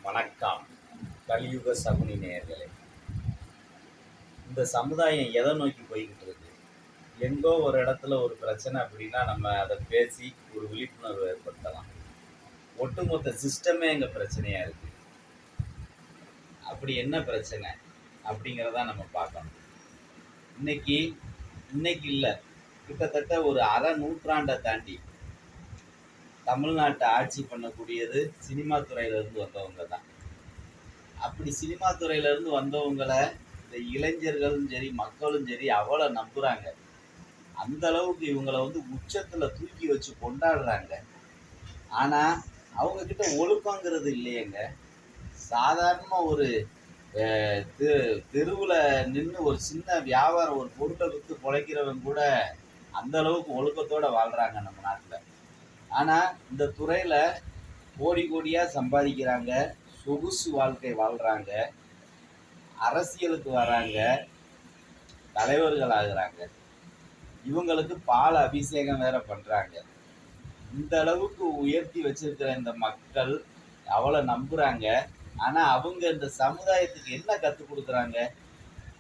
வணக்கம். கலியுக சகுனி நேயர்களே, இந்த சமுதாயம் எதை நோக்கி போய்கிட்டு இருக்கு? எங்கோ ஒரு இடத்துல ஒரு பிரச்சனை அப்படின்னா நம்ம அதை பேசி ஒரு விழிப்புணர்வு ஏற்படுத்தலாம். ஒட்டுமொத்த சிஸ்டமே எங்க பிரச்சனையா இருக்கு. அப்படி என்ன பிரச்சனை அப்படிங்கிறத நம்ம பார்க்கணும். இன்னைக்கு இன்னைக்கு இல்லை, கிட்டத்தட்ட ஒரு அரை நூற்றாண்டை தாண்டி தமிழ்நாட்டை ஆட்சி பண்ணக்கூடியது சினிமா துறையிலிருந்து வந்தவங்க தான். அப்படி சினிமா துறையிலேருந்து வந்தவங்களை இந்த இளைஞர்களும் சரி மக்களும் சரி அவ்வளோ நம்புகிறாங்க. அந்த அளவுக்கு இவங்களை உச்சத்தில் தூக்கி வச்சு கொண்டாடுறாங்க. ஆனால் அவங்கக்கிட்ட ஒழுக்கங்கிறது இல்லையேங்க. சாதாரணமாக ஒரு தெருவில் நின்று ஒரு சின்ன வியாபாரம் ஒரு பொருட்டை விற்று பிழைக்கிறவங்க கூட அந்த அளவுக்கு ஒழுக்கத்தோடு வாழ்கிறாங்க நம்ம நாட்டில். ஆனால் இந்த துறையில் கோடி கோடியாக சம்பாதிக்கிறாங்க, சொகுசு வாழ்க்கை வாழ்கிறாங்க, அரசியலுக்கு வராங்க, தலைவர்கள் ஆகுறாங்க. இவங்களுக்கு பால் அபிஷேகம் வேற பண்ணுறாங்க. இந்த அளவுக்கு உயர்த்தி வச்சிருக்கிற இந்த மக்கள் அவ்வளோ நம்புகிறாங்க. ஆனால் அவங்க இந்த சமுதாயத்துக்கு என்ன கற்றுக் கொடுக்குறாங்க?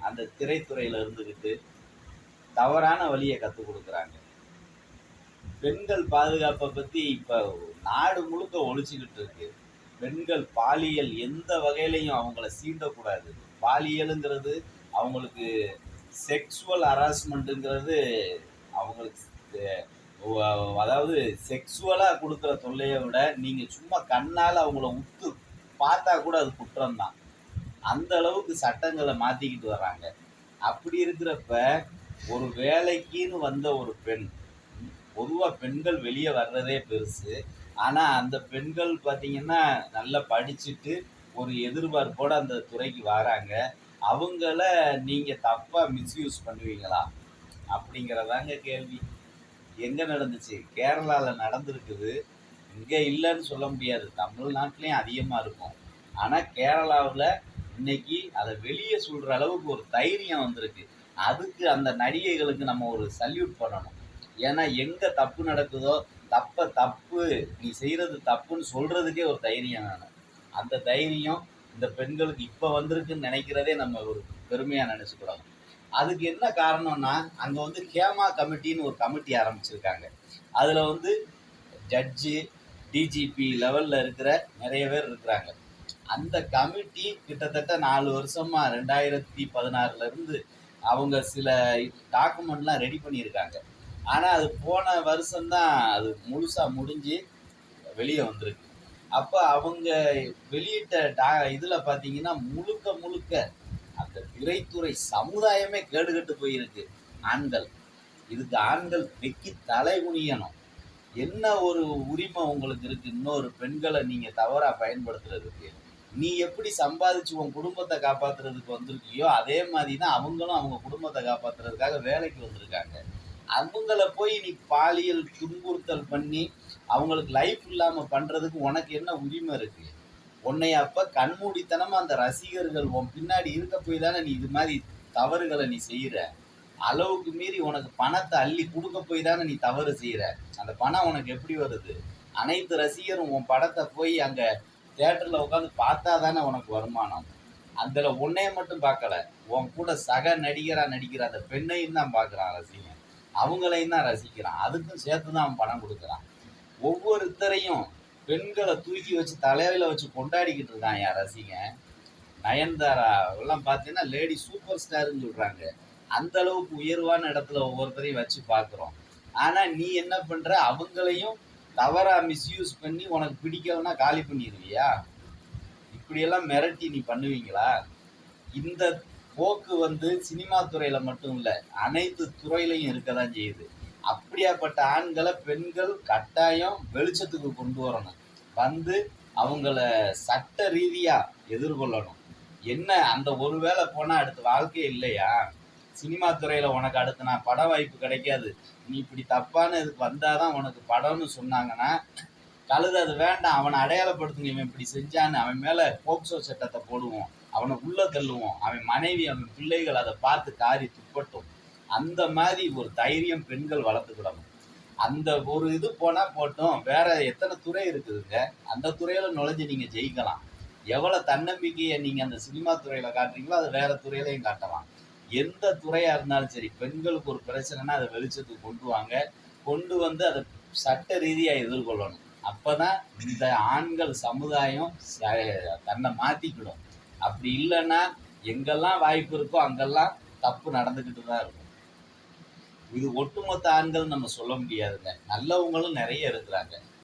அந்த திரைத்துறையில் இருந்துக்கிட்டு தவறான வழியை கற்றுக் கொடுக்குறாங்க. பெண்கள் பாதுகாப்பை பற்றி இப்போ நாடு முழுக்க ஒழிச்சுக்கிட்டு இருக்கு. பெண்கள் பாலியல் எந்த வகையிலையும் அவங்கள சீண்டக்கூடாது. பாலியலுங்கிறது அவங்களுக்கு செக்ஸுவல் ஹராஸ்மெண்ட்டுங்கிறது அவங்களுக்கு அதாவது செக்ஸுவலாக கொடுக்குற தொல்லையை விட நீங்கள் சும்மா கண்ணால் அவங்கள உத்து பார்த்தா கூட அது குற்றம்தான். அந்த அளவுக்கு சட்டங்களை மாற்றிக்கிட்டு வர்றாங்க. அப்படி இருக்கிறப்ப ஒரு வேலைக்குன்னு வந்த ஒரு பெண், பொதுவாக பெண்கள் வெளியே வர்றதே பெருசு. ஆனால் அந்த பெண்கள் பார்த்திங்கன்னா நல்லா படிச்சுட்டு ஒரு எதிர்பார்ப்போடு அந்த துறைக்கு வராங்க. அவங்கள நீங்கள் தப்பாக மிஸ்யூஸ் பண்ணுவீங்களா அப்படிங்கிறதாங்க கேள்வி. எங்கே நடந்துச்சு? கேரளாவில் நடந்திருக்குது. இங்கே இல்லைன்னு சொல்ல முடியாது, தமிழ்நாட்டிலையும் அதிகமாக இருக்கும். ஆனால் கேரளாவில் இன்னைக்கு அதை வெளியே சொல்கிற அளவுக்கு ஒரு தைரியம் வந்திருக்கு. அதுக்கு அந்த நடிகைகளுக்கு நம்ம ஒரு சல்யூட் பண்ணணும். ஏன்னா எங்கே தப்பு நடக்குதோ தப்பு நீ செய்கிறது தப்புன்னு சொல்கிறதுக்கே ஒரு தைரியம் வேணும். அந்த தைரியம் இந்த பெண்களுக்கு இப்போ வந்திருக்குன்னு நினைக்கிறதே நம்ம ஒரு பெருமையாக நினச்சிக்கூடாது. அதுக்கு என்ன காரணம்னா, அங்கே ஹேமா கமிட்டின்னு ஒரு கமிட்டி ஆரம்பிச்சிருக்காங்க. அதில் ஜட்ஜு, டிஜிபி லெவலில் இருக்கிற நிறைய பேர் இருக்கிறாங்க. அந்த கமிட்டி கிட்டத்தட்ட 4 வருஷமாக 2016 அவங்க சில டாக்குமெண்ட்லாம் ரெடி பண்ணியிருக்காங்க. ஆனால் அது போன வருஷம்தான் அது முழுசாக முடிஞ்சு வெளியே வந்திருக்கு. அப்போ அவங்க வெளியிட்ட இதில் பார்த்தீங்கன்னா முழுக்க அந்த திரைத்துறை சமுதாயமே கேடுகட்டு போயிருக்கு. இதுக்கு ஆண்கள் வெக்கி தலை குனியணும். என்ன ஒரு உரிமை உங்களுக்கு இருக்குது இன்னொரு பெண்களை நீங்கள் தவறாக பயன்படுத்துறதுக்கு? நீ எப்படி சம்பாதிச்சு உன் குடும்பத்தை காப்பாற்றுறதுக்கு வந்திருக்கியோ அதே மாதிரி தான் அவங்களும் அவங்க குடும்பத்தை காப்பாற்றுறதுக்காக வேலைக்கு வந்திருக்காங்க. அவங்கள போய் நீ பாலியல் துன்புறுத்தல் பண்ணி அவங்களுக்கு லைஃப் இல்லாமல் பண்ணுறதுக்கு உனக்கு என்ன உரிமை இருக்குது? உன்னை அப்போ கண்மூடித்தனமாக அந்த ரசிகர்கள் உன் பின்னாடி இருக்க போய் தானே நீ இது மாதிரி தவறுகளை நீ செய்கிற. அளவுக்கு மீறி உனக்கு பணத்தை அள்ளி கொடுக்க போய் தானே நீ தவறு செய்கிற. அந்த பணம் உனக்கு எப்படி வருது? அனைத்து ரசிகரும் உன் படத்தை போய் அங்கே தியேட்டரில் உட்காந்து பார்த்தா தானே உனக்கு வருமானம். அதில் உன்னைய மட்டும் பார்க்கல, உன் கூட சக நடிகராக நடிக்கிற அந்த பெண்ணையும் தான் பார்க்குறான் ரசிகன். அவங்களையும் தான் ரசிக்கிறான். அதுக்கும் சேர்த்து தான் அவன் பணம் கொடுக்குறான். ஒவ்வொருத்தரையும் பெண்களை தூக்கி வச்சு தலையில வச்சு கொண்டாடிக்கிட்டு இருக்கான் என் ரசிகன். நயன்தாரா எல்லாம் பார்த்தீங்கன்னா லேடி சூப்பர் ஸ்டார்ன்னு சொல்கிறாங்க. அந்த அளவுக்கு உயர்வான இடத்துல ஒவ்வொருத்தரையும் வச்சு பார்க்குறோம். ஆனால் நீ என்ன பண்ணுற? அவங்களையும் தவறாக மிஸ்யூஸ் பண்ணி உனக்கு பிடிக்கலன்னா காலி பண்ணிடுவியா? இப்படியெல்லாம் மிரட்டி நீ பண்ணுவீங்களா? இந்த போக்கு சினிமா துறையில் மட்டும் இல்லை, அனைத்து துறையிலையும் இருக்க தான் செய்யுது. அப்படியாப்பட்ட ஆண்களை பெண்கள் கட்டாயம் வெளிச்சத்துக்கு கொண்டு வரணும். அவங்கள சட்ட ரீதியாக எதிர்கொள்ளணும். என்ன அந்த ஒரு வேளை போனால் அடுத்த வாழ்க்கையே இல்லையா? சினிமா துறையில் உனக்கு அடுத்து நான் பட வாய்ப்பு கிடைக்காது, நீ இப்படி தப்பான இதுக்கு வந்தால் தான் உனக்கு படம்னு சொன்னாங்கன்னா கழுது அது வேண்டாம். அவனை அடையாளப்படுத்துங்க, இவன் இப்படி செஞ்சான்னு அவன் மேலே போக்சோ சட்டத்தை போடுவோம், அவனை உள்ளே தள்ளுவோம், அவன் மனைவி அவன் பிள்ளைகள் அதை பார்த்து காரி துப்பட்டும். அந்த மாதிரி ஒரு தைரியம் பெண்கள் வளர்த்துக்கிடணும். அந்த ஒரு இது போனால் போட்டோம். வேற எத்தனை துறை இருக்குதுங்க, அந்த துறையில் நுழைஞ்சு நீங்கள் ஜெயிக்கலாம். எவ்வளவு தன்னம்பிக்கையை நீங்க அந்த சினிமா துறையில காட்டுறீங்களோ அது வேற துறையிலையும் காட்டலாம். எந்த துறையா இருந்தாலும் சரி, பெண்களுக்கு ஒரு பிரச்சனைனா அதை வெளிச்சத்துக்கு கொண்டு வாங்க. கொண்டு வந்து அதை சட்ட ரீதியா எதிர்கொள்ளணும். அப்பதான் இந்த ஆண்கள் சமுதாயம் தன்னை மாத்திக்கிடும். அப்படி இல்லைன்னா எங்கெல்லாம் வாய்ப்பு இருக்கோ அங்கெல்லாம் தப்பு நடந்துக்கிட்டு தான் இருக்கும். இது ஒட்டுமொத்த ஆண்கள் நம்ம சொல்ல முடியாதுங்க. நல்லவங்களும் நிறைய இருக்கிறாங்க.